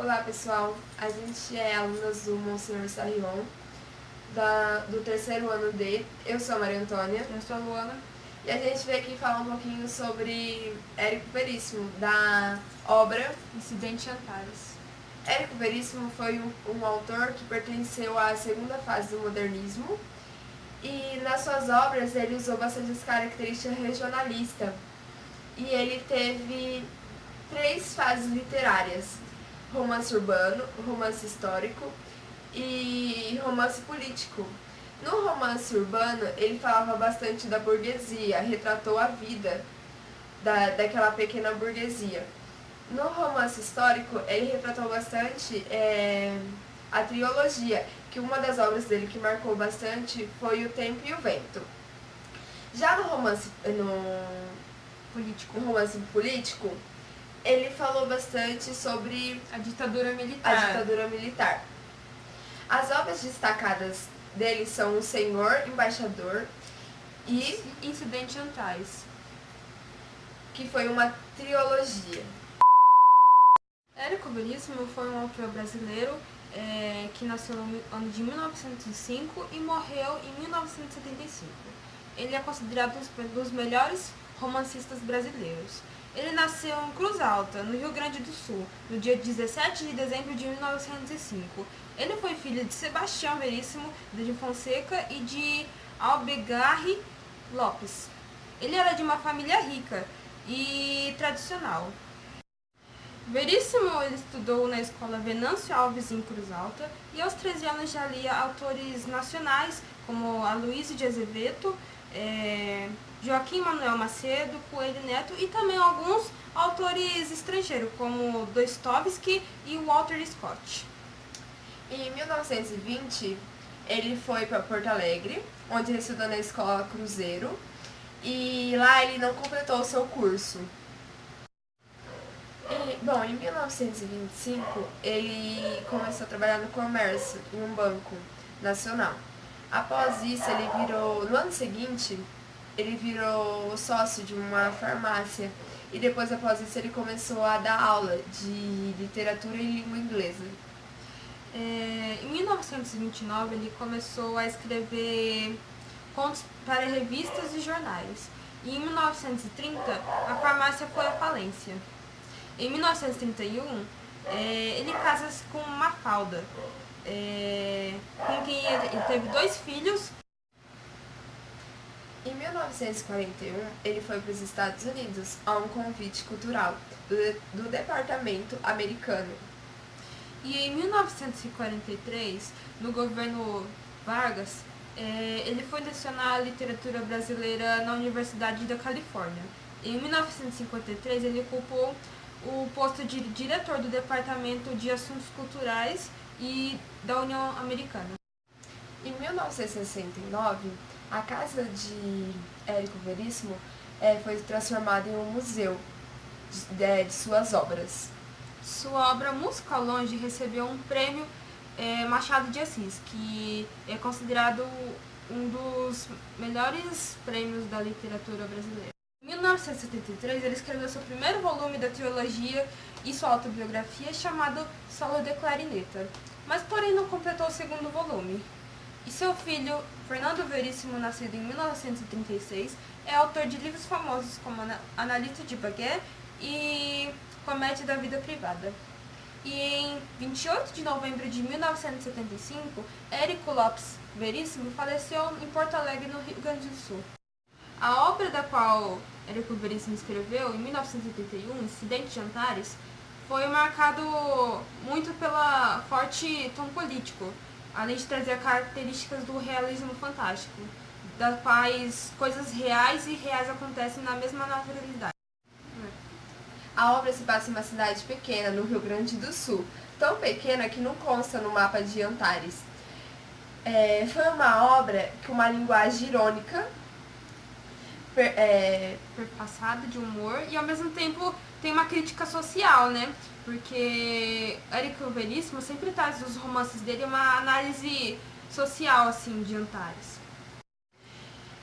Olá pessoal, a gente é alunas do Monsenhor Sarrion, do terceiro ano D. Eu sou a Maria Antônia. Eu sou a Luana. E a gente veio aqui falar um pouquinho sobre Érico Veríssimo, da obra Incidente em Antares. Érico Veríssimo foi um autor que pertenceu à segunda fase do modernismo e nas suas obras ele usou bastante as características regionalistas. E ele teve três fases literárias: romance urbano, romance histórico e romance político. No romance urbano, ele falava bastante da burguesia, retratou a vida daquela pequena burguesia. No romance histórico, ele retratou bastante a trilogia, que uma das obras dele que marcou bastante foi O Tempo e o Vento. Já no romance político, ele falou bastante sobre a ditadura militar. As obras destacadas dele são O Senhor Embaixador e Incidente em Antares, que foi uma trilogia. Érico Veríssimo foi um autor brasileiro que nasceu no ano de 1905 e morreu em 1975. Ele é considerado um dos melhores romancistas brasileiros. Ele nasceu em Cruz Alta, no Rio Grande do Sul, no dia 17 de dezembro de 1905. Ele foi filho de Sebastião Veríssimo de Fonseca e de Albergarie Lopes. Ele era de uma família rica e tradicional. Veríssimo ele estudou na escola Venâncio Alves em Cruz Alta e aos 13 anos já lia autores nacionais como Aloysio de Azevedo, Joaquim Manuel Macedo, Coelho Neto e também alguns autores estrangeiros como Dostoiévski e Walter Scott. Em 1920, ele foi para Porto Alegre, onde ele estudou na escola Cruzeiro, e lá ele não completou o seu curso. Em 1925, ele começou a trabalhar no comércio, em um banco nacional. Após isso, no ano seguinte, ele virou sócio de uma farmácia. E depois, após isso, ele começou a dar aula de literatura e língua inglesa. Em 1929, ele começou a escrever contos para revistas e jornais. E em 1930, a farmácia foi à falência. Em 1931, ele casa-se com Mafalda, com quem ele teve 2 filhos. Em 1941, ele foi para os Estados Unidos a um convite cultural do Departamento Americano. E em 1943, no governo Vargas, ele foi lecionar literatura brasileira na Universidade da Califórnia. Em 1953, ele ocupou o posto de diretor do Departamento de Assuntos Culturais e da União Americana. Em 1969, a casa de Érico Veríssimo foi transformada em um museu de suas obras. Sua obra Música ao Longe recebeu um prêmio Machado de Assis, que é considerado um dos melhores prêmios da literatura brasileira. Em 1973, ele escreveu seu primeiro volume da trilogia e sua autobiografia, chamado Solo de Clarineta, mas porém não completou o segundo volume. E seu filho, Fernando Veríssimo, nascido em 1936, é autor de livros famosos como Analista de Baguette e Comédia da Vida Privada. E em 28 de novembro de 1975, Érico Lopes Veríssimo faleceu em Porto Alegre, no Rio Grande do Sul. A obra da qual Érico Veríssimo escreveu, em 1981, Incidente de Antares, foi marcado muito pela forte tom político, além de trazer características do realismo fantástico, das quais coisas reais e reais acontecem na mesma naturalidade. A obra se passa em uma cidade pequena, no Rio Grande do Sul, tão pequena que não consta no mapa de Antares. Foi uma obra com uma linguagem irônica, perpassada de humor e ao mesmo tempo tem uma crítica social, né? Porque Érico Veríssimo sempre traz nos romances dele uma análise social assim de Antares.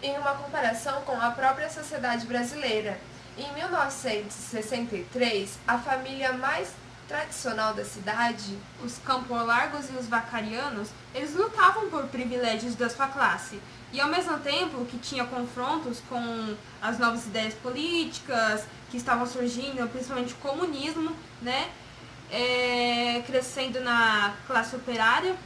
Em uma comparação com a própria sociedade brasileira, em 1963, a família mais tradicional da cidade, os campolargos e os vacarianos, eles lutavam por privilégios da sua classe. E ao mesmo tempo que tinha confrontos com as novas ideias políticas que estavam surgindo, principalmente o comunismo, né, crescendo na classe operária.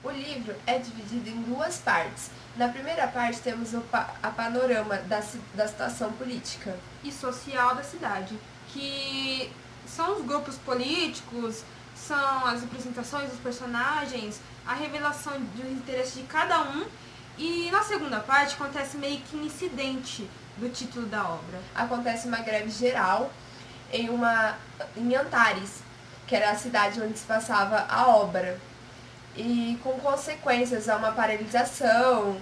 o livro é dividido em duas partes. Na primeira parte temos a panorama da situação política e social da cidade, que são os grupos políticos, são as apresentações dos personagens, a revelação do interesse de cada um. E na segunda parte acontece meio que um incidente do título da obra. Acontece uma greve geral em Antares, que era a cidade onde se passava a obra, e com consequências a uma paralisação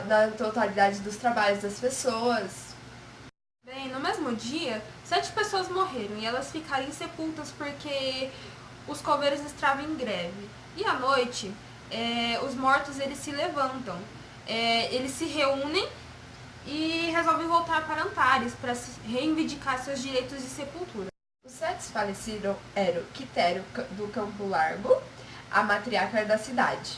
na totalidade dos trabalhos das pessoas. Bem, no mesmo dia, 7 pessoas morreram e elas ficaram insepultas porque os coveiros estavam em greve. E à noite, os mortos eles se levantam, eles se reúnem e resolvem voltar para Antares para reivindicar seus direitos de sepultura. Os 7 falecidos eram Quitério do Campo Largo, a matriarca da cidade.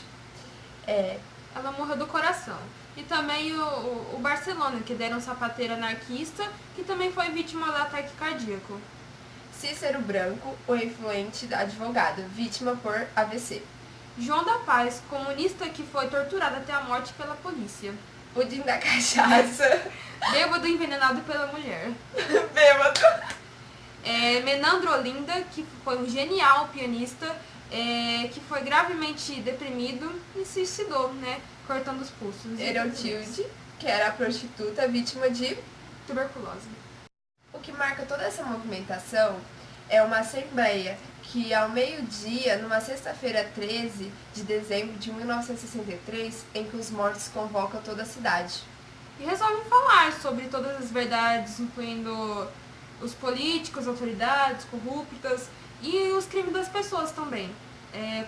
Ela morreu do coração. E também o Barcelona, que era um sapateiro anarquista, que também foi vítima do ataque cardíaco. Cícero Branco, o influente advogado, vítima por AVC. João da Paz, comunista que foi torturado até a morte pela polícia. Pudim da cachaça. Bêbado envenenado pela mulher. Bêbado. Menandro Olinda, que foi um genial pianista, que foi gravemente deprimido e se suicidou, né, cortando os pulsos. Herotilde, que era a prostituta vítima de tuberculose. O que marca toda essa movimentação é uma assembleia que, ao meio-dia, numa sexta-feira 13 de dezembro de 1963, em que os mortos convocam toda a cidade. E resolvem falar sobre todas as verdades, incluindo os políticos, autoridades corruptas e os crimes das pessoas também.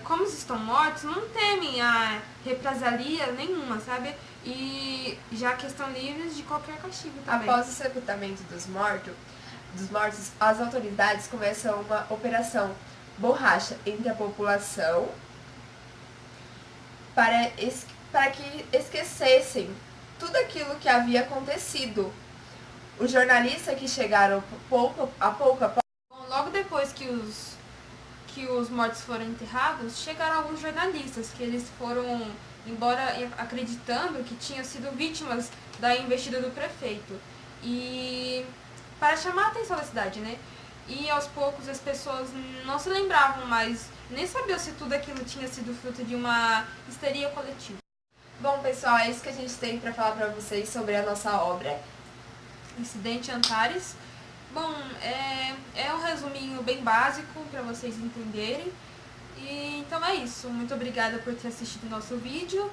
Como eles estão mortos, não temem a represalia nenhuma, sabe? E já que estão livres de qualquer castigo também. Após o sepultamento dos mortos, as autoridades começam uma operação borracha entre a população para que esquecessem tudo aquilo que havia acontecido. Os jornalistas que chegaram a pouco. Logo depois que os mortos foram enterrados, chegaram alguns jornalistas que eles foram embora acreditando que tinham sido vítimas da investida do prefeito. E para chamar a atenção da cidade, né? E aos poucos as pessoas não se lembravam mais, nem sabiam se tudo aquilo tinha sido fruto de uma histeria coletiva. Bom, pessoal, é isso que a gente tem para falar para vocês sobre a nossa obra. Incidente Antares. Bom, é um resuminho bem básico para vocês entenderem. E então é isso. Muito obrigada por ter assistido o nosso vídeo.